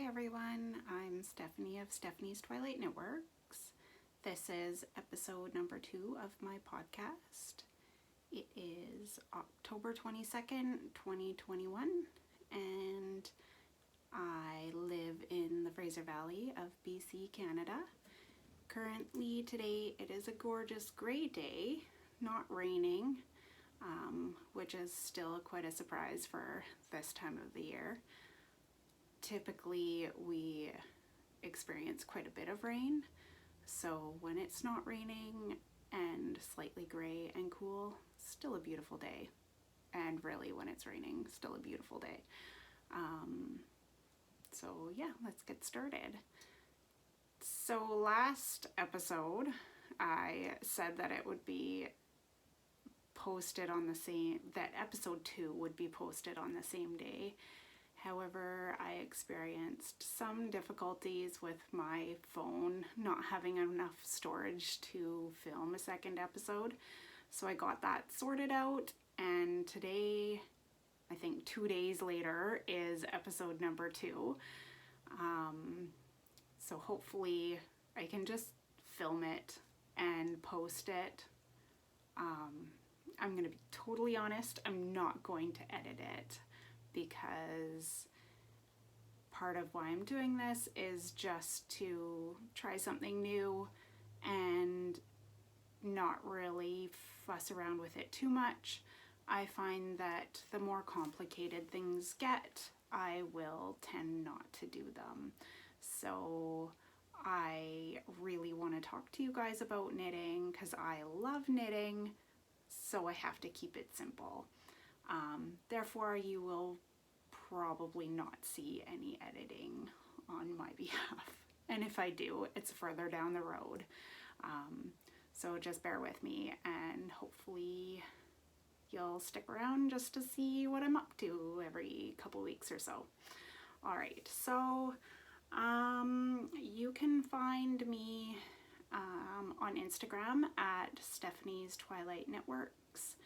Hi everyone, I'm Stephanie of Stephanie's Twilight Networks. This is episode number 2 of my podcast. It is October 22nd, 2021, and I live in the Fraser Valley of BC, Canada. Currently today it is a gorgeous gray day, not raining, which is still quite a surprise for this time of the year. Typically we experience quite a bit of rain, so when it's not raining and slightly gray and cool, still a beautiful day. And really when it's raining, still a beautiful day. So yeah, let's get started. So last episode I said that it would be posted on the same, that episode 2 would be posted on the same day. However, I experienced some difficulties with my phone not having enough storage to film a second episode. So I got that sorted out, and today, I think 2 days later, is episode number 2. So hopefully I can just film it and post it. I'm going to be totally honest, I'm not going to edit it, because part of why I'm doing this is just to try something new and not really fuss around with it too much. I find that the more complicated things get, I will tend not to do them. So I really want to talk to you guys about knitting because I love knitting, so I have to keep it simple. Therefore, you will probably not see any editing on my behalf. And if I do, it's further down the road. So just bear with me, and hopefully you'll stick around just to see what I'm up to every couple weeks or so. All right, so you can find me on Instagram at Stephanie's Twilight Networks.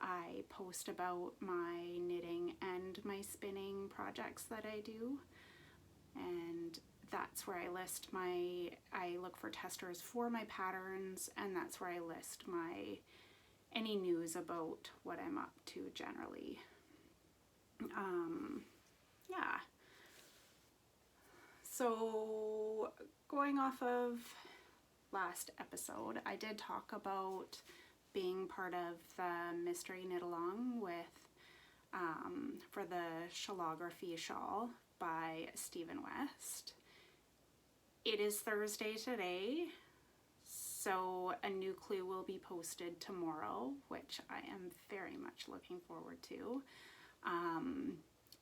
I post about my knitting and my spinning projects that I do, and that's where I list I look for testers for my patterns, and that's where I list any news about what I'm up to generally. Yeah. So going off of last episode, I did talk about being part of the mystery knit along with for the Shawlography shawl by Stephen West. It is Thursday today, so a new clue will be posted tomorrow, which I am very much looking forward to.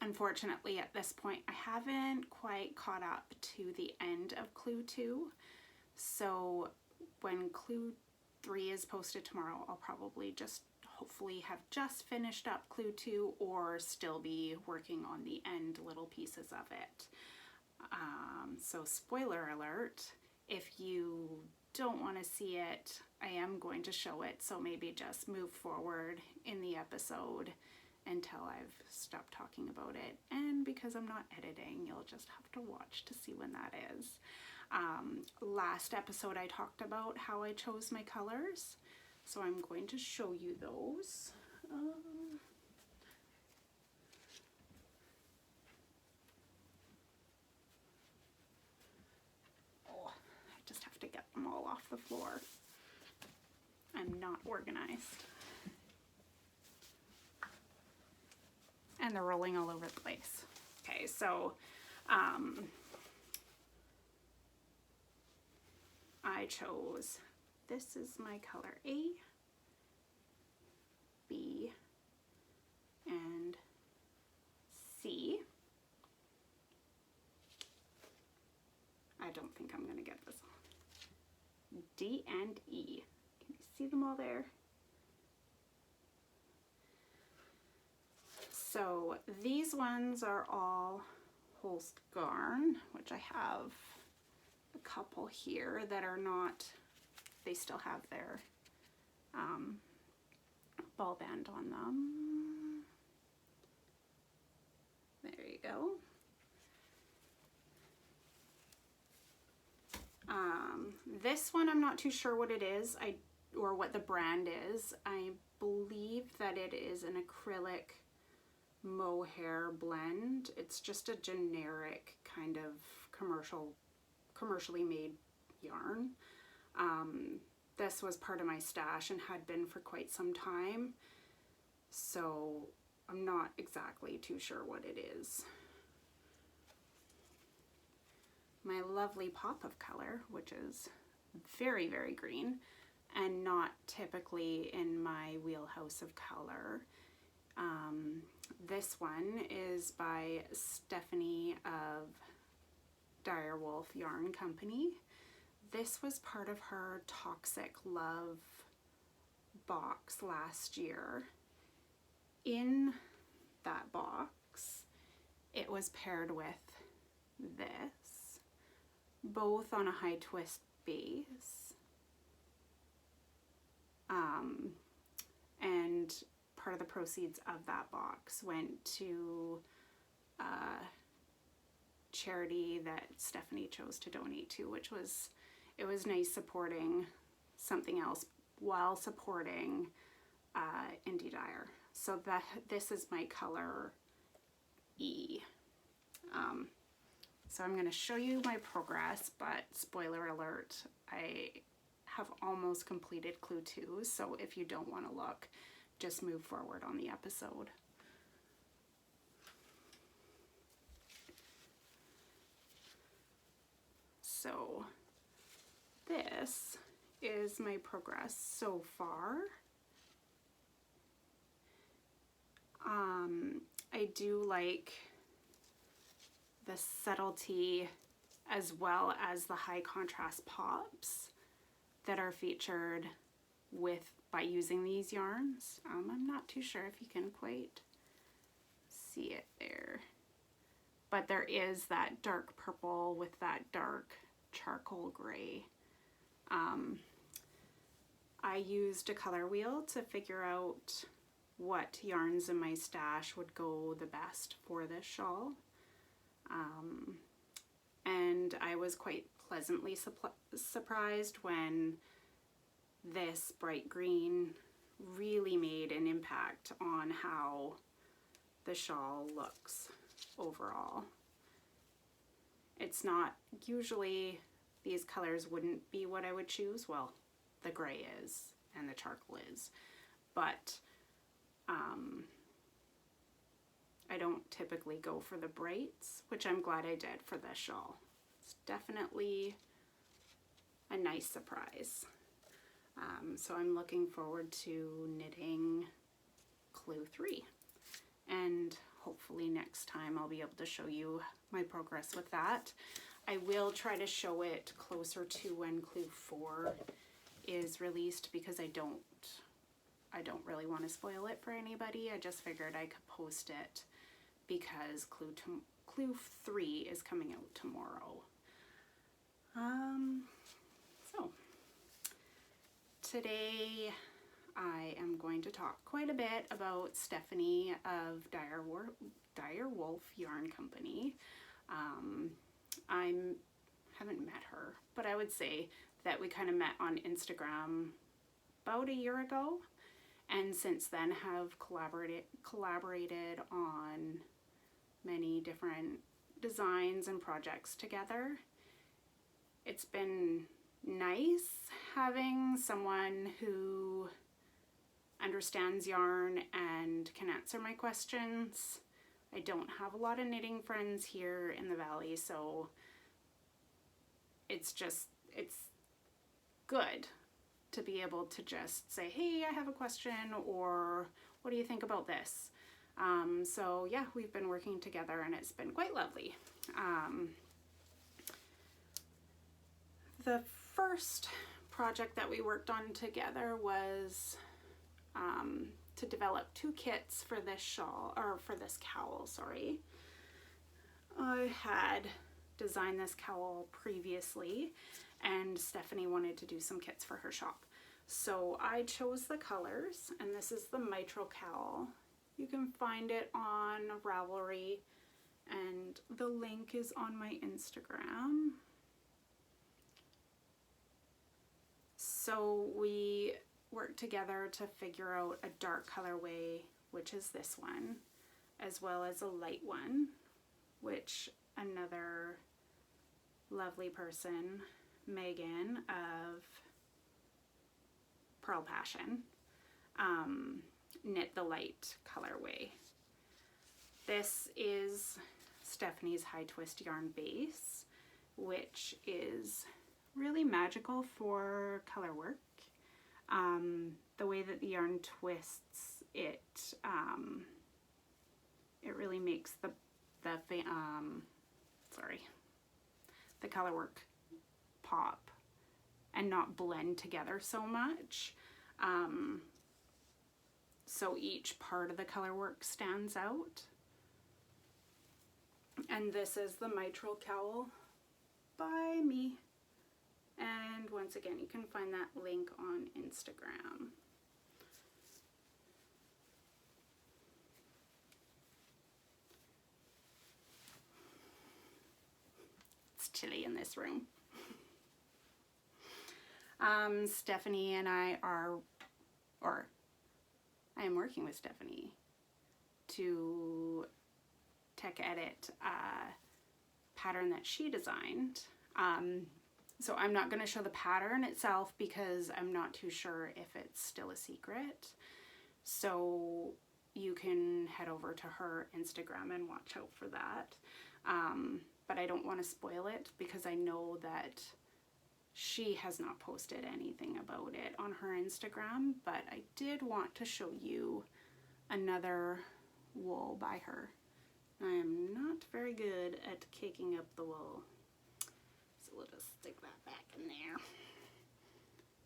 Unfortunately, at this point, I haven't quite caught up to the end of clue 2, so when clue 3 is posted tomorrow, I'll probably just hopefully have just finished up clue 2 or still be working on the end little pieces of it. So spoiler alert, if you don't want to see it, I am going to show it, so maybe just move forward in the episode until I've stopped talking about it. And because I'm not editing, you'll just have to watch to see when that is. Last episode I talked about how I chose my colors, so I'm going to show you those. I just have to get them all off the floor. I'm not organized. And they're rolling all over the place. Okay, so I chose, this is my color A, B, and C. I don't think I'm gonna get this on. D and E. Can you see them all there? So these ones are all Holst Garn, which I have a couple here that are not, they still have their ball band on them. There you go. This one, I'm not too sure what it is, or what the brand is. I believe that it is an acrylic mohair blend. It's just a generic kind of commercially made yarn. This was part of my stash and had been for quite some time, so I'm not exactly too sure what it is. My lovely pop of color, which is very, very green and not typically in my wheelhouse of color. This one is by Stephanie of Dyerwolf Yarn Company. This was part of her Toxic Love box last year. In that box, it was paired with this, both on a high twist base, and part of the proceeds of that box went to a charity that Stephanie chose to donate to, which was, it was nice supporting something else while supporting indie dyer. So this is my color E. So I'm going to show you my progress, but spoiler alert, I have almost completed clue 2, so if you don't want to look, just move forward on the episode. So this is my progress so far. I do like the subtlety as well as the high contrast pops that are featured by using these yarns. I'm not too sure if you can quite see it there, but there is that dark purple with that dark charcoal gray. I used a color wheel to figure out what yarns in my stash would go the best for this shawl. And I was quite pleasantly surprised when this bright green really made an impact on how the shawl looks overall. It's not, usually these colors wouldn't be what I would choose. Well, the gray is and the charcoal is, but I don't typically go for the brights, which I'm glad I did for this shawl. It's definitely a nice surprise. So I'm looking forward to knitting clue 3, and hopefully next time I'll be able to show you my progress with that. I will try to show it closer to when clue 4 is released, because I don't really want to spoil it for anybody. I just figured I could post it because clue 3 is coming out tomorrow. So today I am going to talk quite a bit about Stephanie of Dyerwolf Yarn Company. I haven't met her, but I would say that we kind of met on Instagram about a year ago, and since then have collaborated on many different designs and projects together. It's been nice having someone who understands yarn and can answer my questions. I don't have a lot of knitting friends here in the Valley, so it's good to be able to just say, hey, I have a question, or what do you think about this? So yeah, we've been working together and it's been quite lovely. The first project that we worked on together was to develop 2 kits for this shawl, or for this cowl, sorry. I had designed this cowl previously, and Stephanie wanted to do some kits for her shop. So I chose the colors, and this is the mitral cowl. You can find it on Ravelry, and the link is on my Instagram. So we worked together to figure out a dark colorway, which is this one, as well as a light one, which another lovely person, Megan of Pearl Passion, knit the light colorway. This is Stephanie's high twist yarn base, which is really magical for color work. The way that the yarn twists, it really makes the color work pop and not blend together so much. So each part of the color work stands out. And this is the mitral cowl by me. And once again, you can find that link on Instagram. It's chilly in this room. Stephanie and I am working with Stephanie to tech edit a pattern that she designed. So I'm not going to show the pattern itself because I'm not too sure if it's still a secret. So you can head over to her Instagram and watch out for that. But I don't want to spoil it because I know that she has not posted anything about it on her Instagram, but I did want to show you another wool by her. I am not very good at caking up the wool, so we'll just stick that back in there.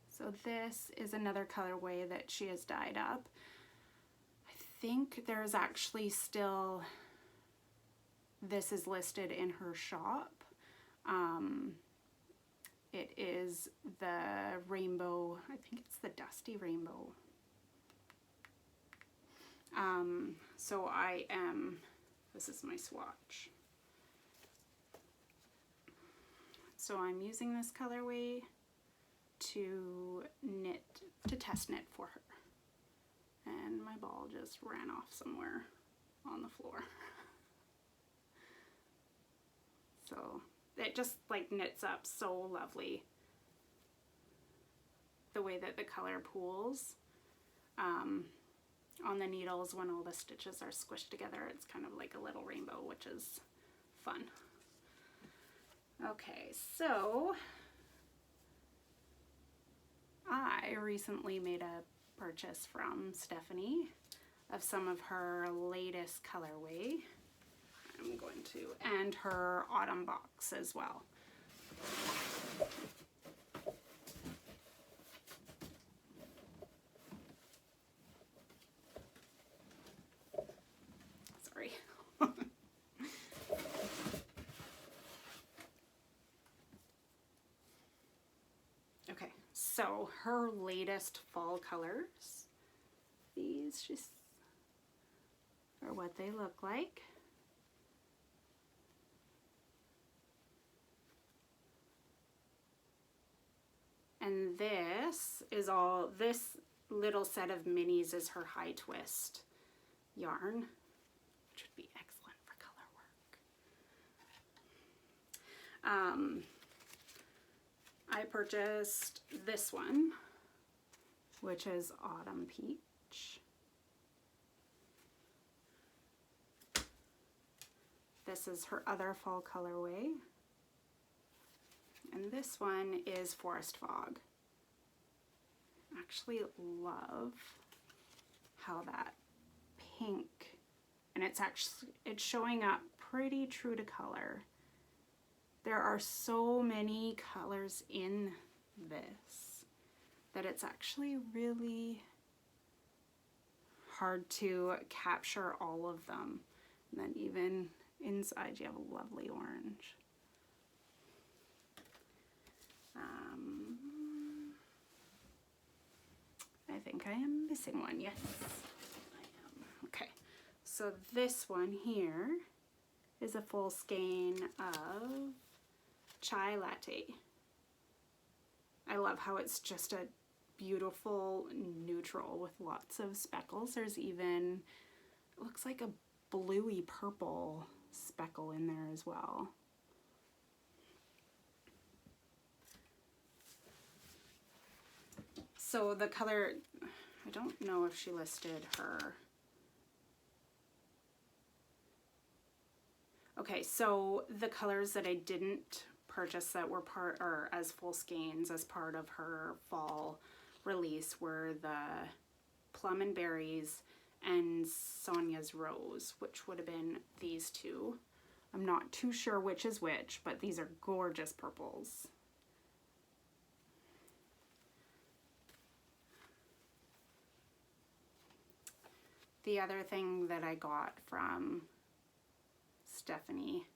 So this is another colorway that she has dyed up. I think there's actually still, this is listed in her shop. It is the rainbow, I think it's the dusty rainbow. So this is my swatch. So I'm using this colorway to test knit for her. And my ball just ran off somewhere on the floor. So it just like knits up so lovely. The way that the color pools on the needles when all the stitches are squished together, it's kind of like a little rainbow, which is fun. Okay, so I recently made a purchase from Stephanie of some of her latest colorway. I'm going to, and her autumn box as well. Sorry. Okay, so her latest fall colors, these just are what they look like. And this little set of minis is her high twist yarn, which would be excellent for color work. I purchased this one, which is Autumn Peach. This is her other fall colorway. And this one is Forest Fog. I actually love how that pink, and it's showing up pretty true to color. There are so many colors in this that it's actually really hard to capture all of them. And then even inside you have a lovely orange. I think I am missing one. Yes, I am. Okay, so this one here is a full skein of Chai Latte. I love how it's just a beautiful neutral with lots of speckles. There's even, it looks like a bluey purple speckle in there as well. So the color, I don't know if she listed her. Okay, so the colors that I didn't purchase that were part, or as full skeins as part of her fall release, were the Plum and Berries and Sonia's Rose, which would have been these two. I'm not too sure which is which, but these are gorgeous purples. The other thing that I got from Stephanie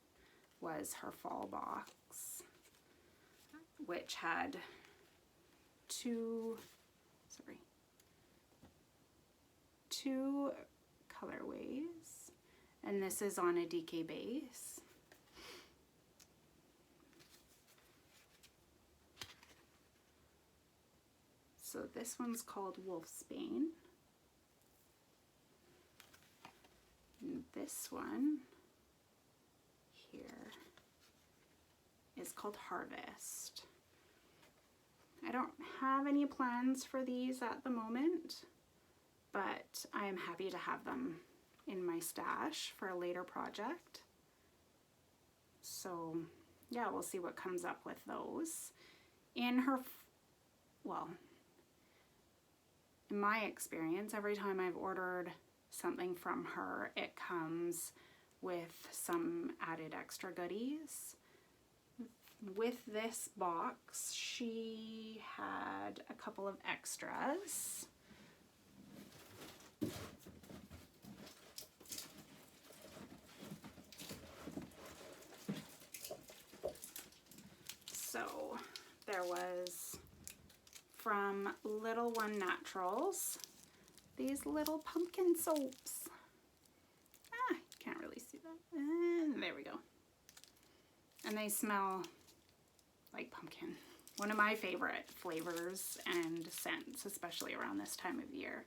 was her fall box, which had two colorways, and this is on a DK base. So this one's called Wolfsbane. And this one here is called Harvest. I don't have any plans for these at the moment, but I am happy to have them in my stash for a later project. So yeah, we'll see what comes up with those. In my experience, every time I've ordered something from her, it comes with some added extra goodies. With this box, she had a couple of extras. So there was from Little One Naturals, these little pumpkin soaps. Can't really see that. And there we go. And they smell like pumpkin. One of my favorite flavors and scents, especially around this time of year.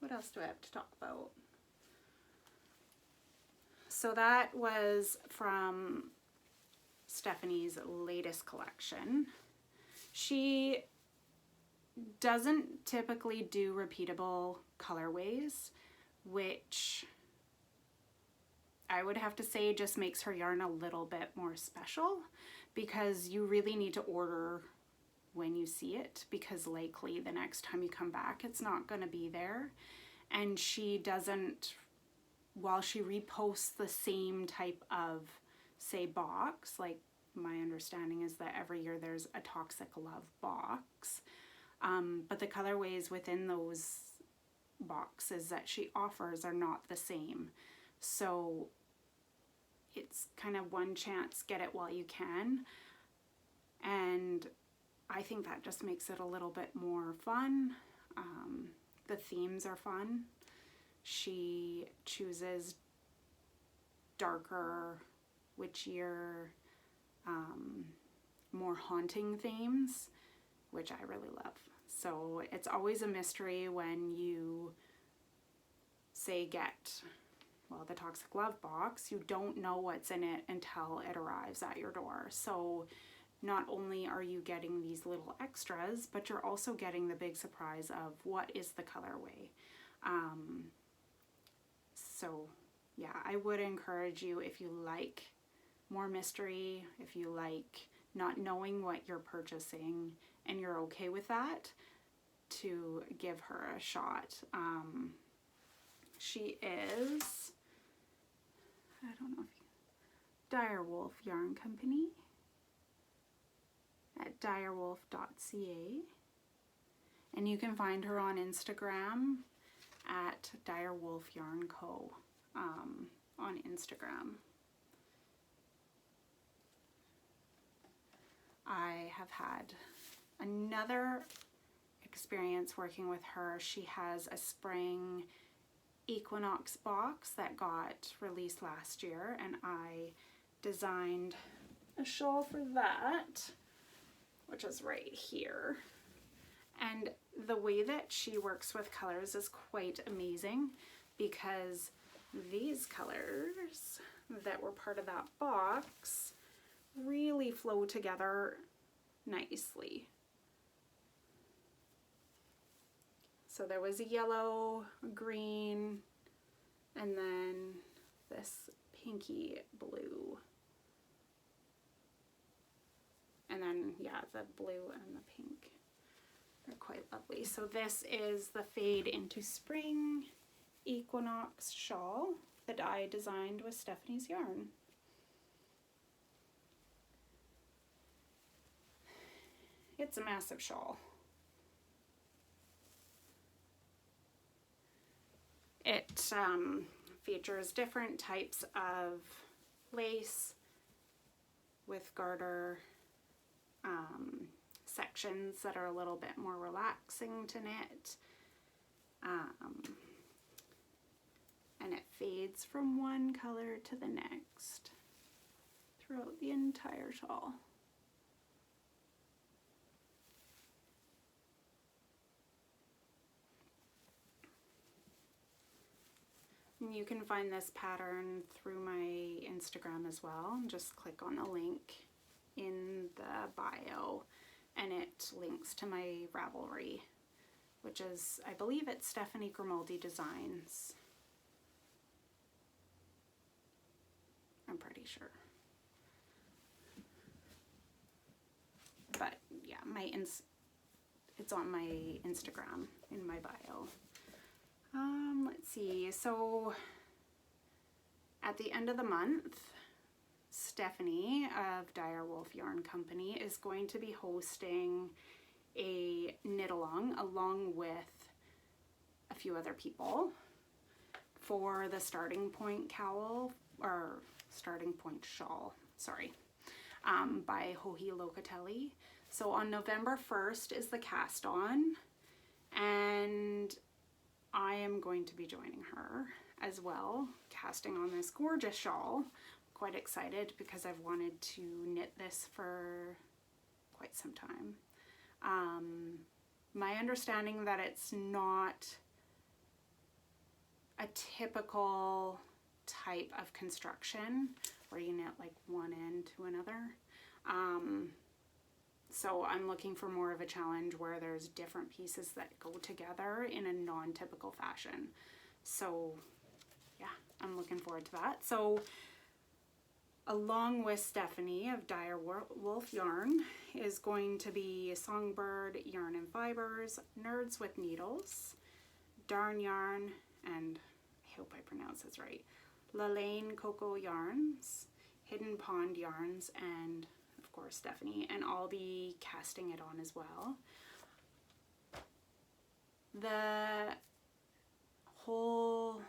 What else do I have to talk about? So that was from Stephanie's latest collection. She doesn't typically do repeatable colorways, which I would have to say just makes her yarn a little bit more special, because you really need to order when you see it, because likely the next time you come back it's not going to be there. And she doesn't, while she reposts the same type of, say, box, like my understanding is that every year there's a Toxic Love box, but the colorways within those boxes that she offers are not the same. So it's kind of one chance, get it while you can. And I think that just makes it a little bit more fun. The themes are fun. She chooses darker, witchier, more haunting themes, which I really love. So it's always a mystery when you, say, get, well, the Toxic Love box. You don't know what's in it until it arrives at your door. So not only are you getting these little extras, but you're also getting the big surprise of what is the colorway. So yeah, I would encourage you, if you like more mystery, if you like not knowing what you're purchasing and you're okay with that, to give her a shot. She is, I don't know if you, Dyerwolf Yarn Company at dyerwolf.ca, and you can find her on Instagram at Dyerwolf Yarn Co. On Instagram. I have had another experience working with her. She has a spring Equinox box that got released last year, and I designed a shawl for that, which is right here. And the way that she works with colors is quite amazing, because these colors that were part of that box really flow together nicely. So there was a yellow, green, and then this pinky blue. And then, yeah, the blue and the pink. They're quite lovely. So this is the Fade into Spring Equinox shawl that I designed with Stephanie's yarn. It's a massive shawl. It features different types of lace with garter sections that are a little bit more relaxing to knit. And it fades from one color to the next throughout the entire shawl. You can find this pattern through my Instagram as well. Just click on the link in the bio and it links to my Ravelry, which is, I believe it's Stephanie Grimaldi Designs. I'm pretty sure. But yeah, it's on my Instagram in my bio. Let's see, so at the end of the month, Stephanie of Dyerwolf Yarn Company is going to be hosting a knit along with a few other people for the Starting Point cowl, or Starting Point shawl, sorry, by Joji Locatelli. So on November 1st is the cast on, and I am going to be joining her as well, casting on this gorgeous shawl. Quite excited because I've wanted to knit this for quite some time. My understanding that it's not a typical type of construction where you knit like one end to another. So I'm looking for more of a challenge where there's different pieces that go together in a non-typical fashion. So yeah, I'm looking forward to that. So along with Stephanie of Dyerwolf Yarn is going to be Songbird Yarn and Fibers, Nerds with Needles, Darn Yarn, and I hope I pronounce this right, Lalaine Cocoa Yarns, Hidden Pond Yarns, and of course Stephanie, and I'll be casting it on as well. The whole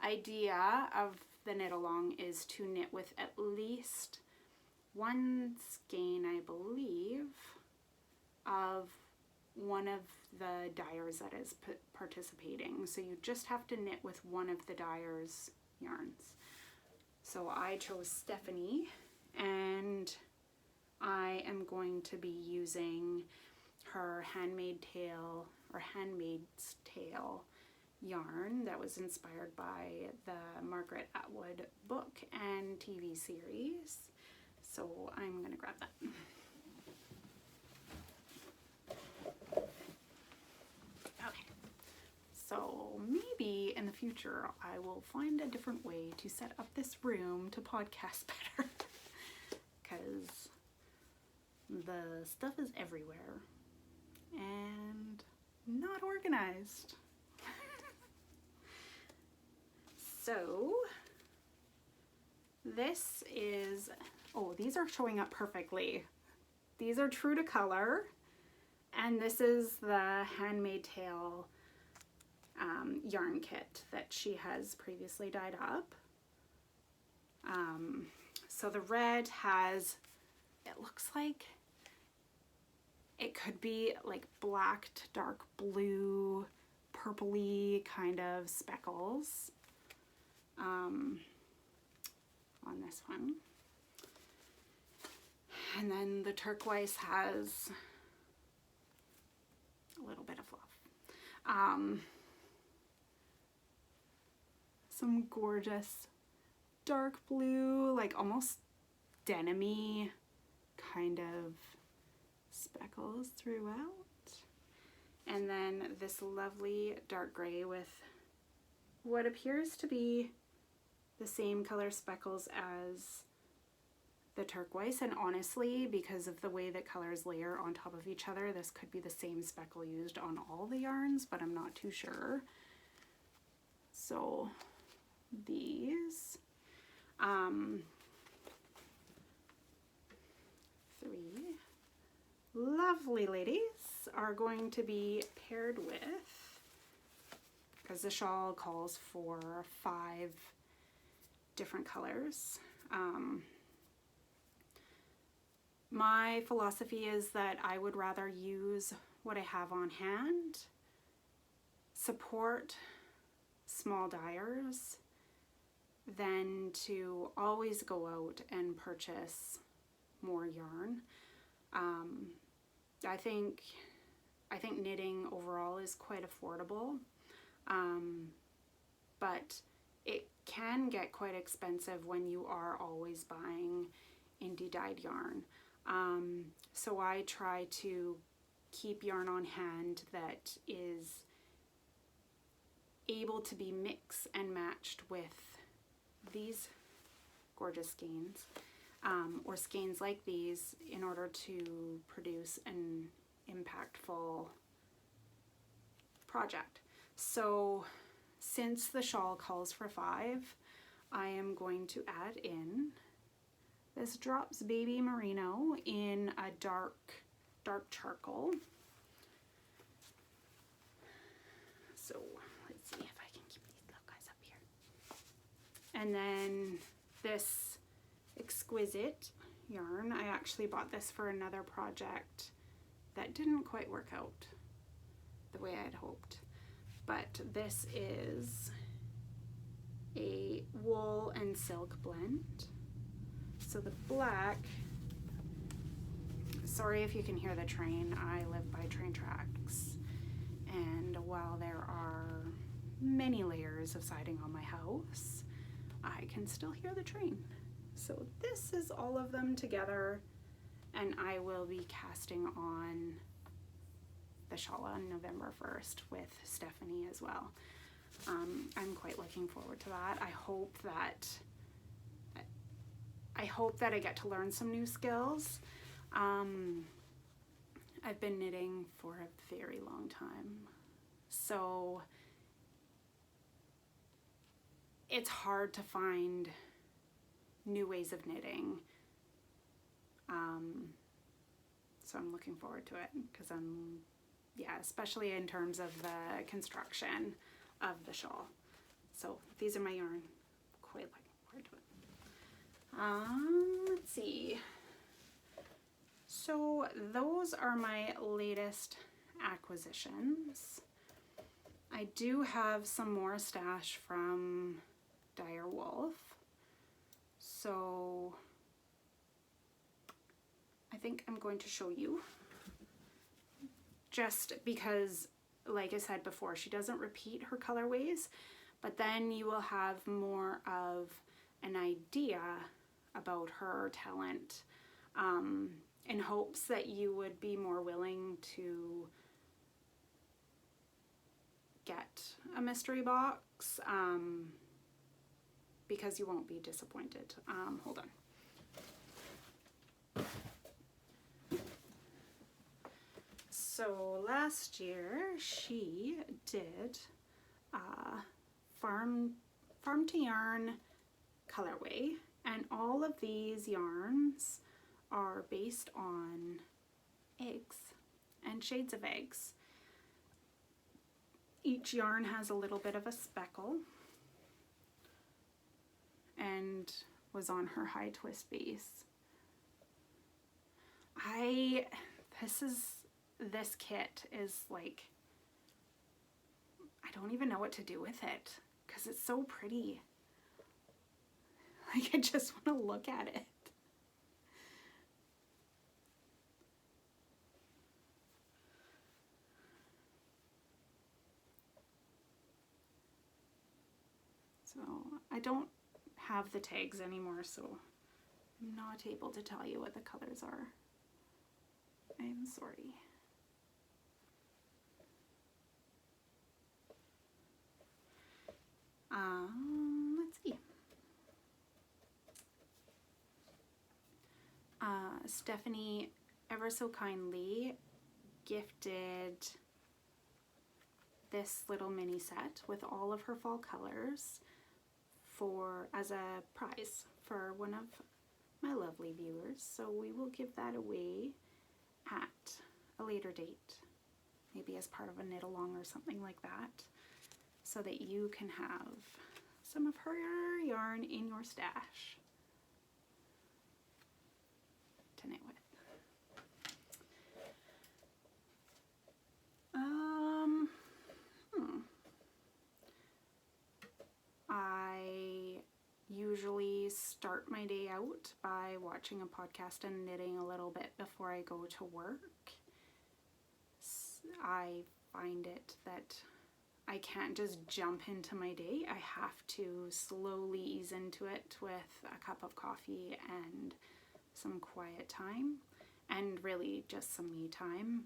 idea of the knit along is to knit with at least one skein, I believe, of one of the dyers that is participating. So you just have to knit with one of the dyers' yarns. So I chose Stephanie, and I am going to be using her Handmaid's Tale yarn that was inspired by the Margaret Atwood book and TV series. So I'm gonna grab that. Okay, so maybe in the future I will find a different way to set up this room to podcast better, because the stuff is everywhere and not organized. So this is, oh, these are showing up perfectly. These are true to color, and this is the Handmaid's Tale yarn kit that she has previously dyed up. So the red has, it looks like it could be like black to dark blue purpley kind of speckles on this one. And then the turquoise has a little bit of fluff. Some gorgeous dark blue, like almost denim-y kind of speckles throughout. And then this lovely dark gray with what appears to be the same color speckles as the turquoise. And honestly, because of the way that colors layer on top of each other, this could be the same speckle used on all the yarns, but I'm not too sure. So these three lovely ladies are going to be paired with, because the shawl calls for 5 different colors. My philosophy is that I would rather use what I have on hand, support small dyers, than to always go out and purchase more yarn. I think knitting overall is quite affordable, but it can get quite expensive when you are always buying indie dyed yarn. So I try to keep yarn on hand that is able to be mixed and matched with these gorgeous skeins, or skeins like these, in order to produce an impactful project. So since the shawl calls for 5, I am going to add in this Drops Baby Merino in a dark charcoal. So let's see if I can keep these little guys up here. And then this exquisite yarn, I actually bought this for another project that didn't quite work out the way I'd hoped. But this is a wool and silk blend. So the black, sorry if you can hear the train, I live by train tracks. And while there are many layers of siding on my house, I can still hear the train. So this is all of them together, and I will be casting on the shawl on November 1st with Stephanie as well. I'm quite looking forward to that. I hope that I get to learn some new skills. I've been knitting for a very long time, so it's hard to find new ways of knitting. So I'm looking forward to it, because especially in terms of the construction of the shawl. So these are my yarn. Quite looking forward to it. Let's see. So those are my latest acquisitions. I do have some more stash from Dyerwolf. So I think I'm going to show you, just because, like I said before, she doesn't repeat her colorways, but then you will have more of an idea about her talent, in hopes that you would be more willing to get a mystery box, because you won't be disappointed. Hold on. So last year she did farm to yarn colorway, and all of these yarns are based on eggs and shades of eggs. Each yarn has a little bit of a speckle and was on her high twist base. This kit is like I don't even know what to do with it because it's so pretty. Like, I just want to look at it. So I don't have the tags anymore, so I'm not able to tell you what the colors are. I'm sorry. Let's see. Stephanie ever so kindly gifted this little mini set with all of her fall colors as a prize for one of my lovely viewers. So we will give that away at a later date, maybe as part of a knit along or something like that, so that you can have some of her yarn in your stash to knit with. I usually start my day out by watching a podcast and knitting a little bit before I go to work. I find it that I can't just jump into my day. I have to slowly ease into it with a cup of coffee and some quiet time, and really just some me time.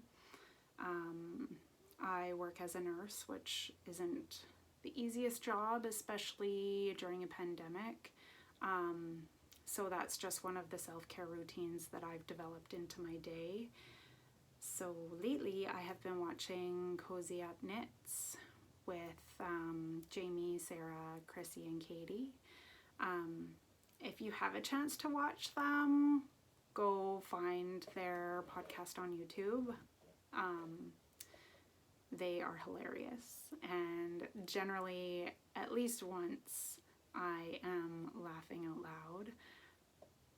I work as a nurse, which isn't the easiest job, especially during a pandemic. So that's just one of the self-care routines that I've developed into my day. So lately I have been watching Cozy Up Knits with Jamie, Sarah, Chrissy, and Katie. If you have a chance to watch them, go find their podcast on YouTube. They are hilarious, and generally at least once I am laughing out loud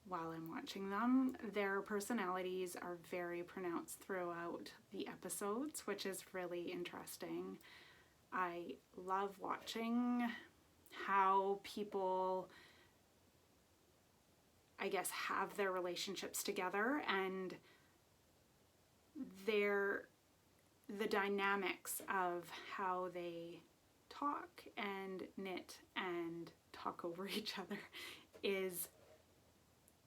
while I'm watching them. Their personalities are very pronounced throughout the episodes, which is really interesting. I love watching how people, I guess, have their relationships together, and the dynamics of how they talk and knit and talk over each other is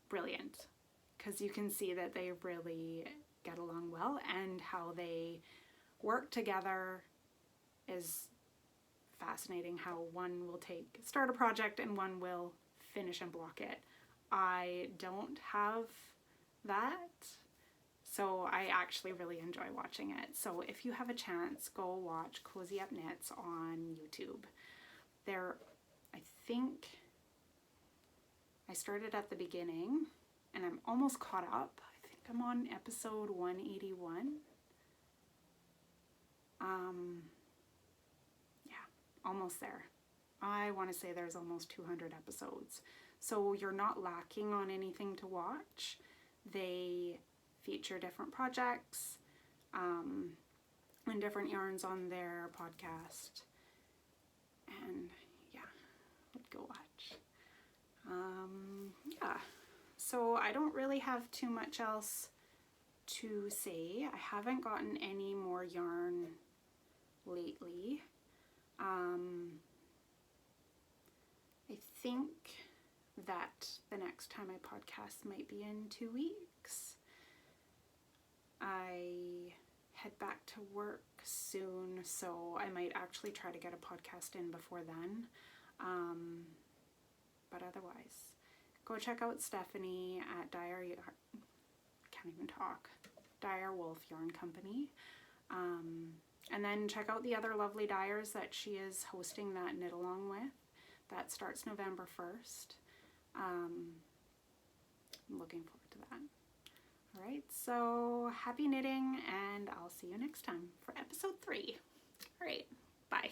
brilliant, because you can see that they really get along well, and how they work together is fascinating. How one will start a project and one will finish and block it. I don't have that, so I actually really enjoy watching it. So if you have a chance, go watch Cozy Up Knits on YouTube. I think I started at the beginning and I'm almost caught up. I think I'm on episode 181. Yeah, almost there. I want to say there's almost 200 episodes. So you're not lacking on anything to watch. They feature different projects and different yarns on their podcast. And yeah, would go watch. Yeah, so I don't really have too much else to say. I haven't gotten any more yarn lately. I think that the next time I podcast might be in 2 weeks. I head back to work soon, so I might actually try to get a podcast in before then. But otherwise, go check out Stephanie at Dyerwolf Yarn Company. And then check out the other lovely dyers that she is hosting that knit along with. That starts November 1st. I'm looking forward to that. Alright, so happy knitting, and I'll see you next time for episode 3. Alright, bye.